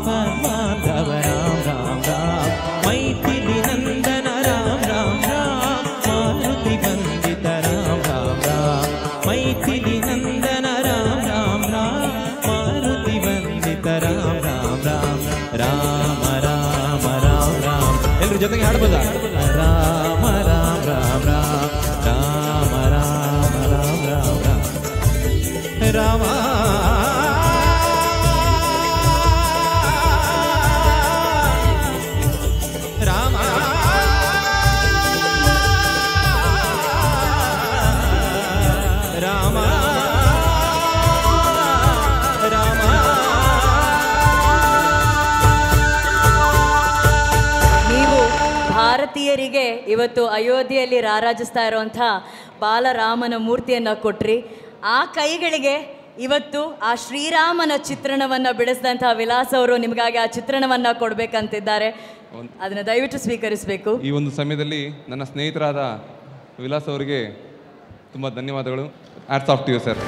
बांधव राम राम राम मैथिली नंदन राम राम राम मारुति वंदित राम राम राम मैथिली नंदन राम राम राम मारुति वंदित राम राम राम राम राम राम राम एल्लरू ಜೊತೆಗೆ ಹಾಡಬಹುದಾ राम राम राम राम राम राम राम राम राम राम राम राम ನೀವು ಭಾರತೀಯರಿಗೆ ಇವತ್ತು ಅಯೋಧ್ಯೆಯಲ್ಲಿ ರಾರಾಜಿಸ್ತಾ ಇರುವಂಥ ಬಾಲರಾಮನ ಮೂರ್ತಿಯನ್ನು ಕೊಟ್ರಿ. ಆ ಕೈಗಳಿಗೆ ಇವತ್ತು ಆ ಶ್ರೀರಾಮನ ಚಿತ್ರಣವನ್ನು ಬಿಡಿಸಿದಂಥ ವಿಲಾಸ್ ಅವರು ನಿಮಗಾಗಿ ಆ ಚಿತ್ರಣವನ್ನು ಕೊಡಬೇಕಂತಿದ್ದಾರೆ. ಅದನ್ನು ದಯವಿಟ್ಟು ಸ್ವೀಕರಿಸಬೇಕು. ಈ ಒಂದು ಸಮಯದಲ್ಲಿ ನನ್ನ ಸ್ನೇಹಿತರಾದ ವಿಲಾಸ್ ಅವರಿಗೆ ತುಂಬ ಧನ್ಯವಾದಗಳು. Hats off to you sir.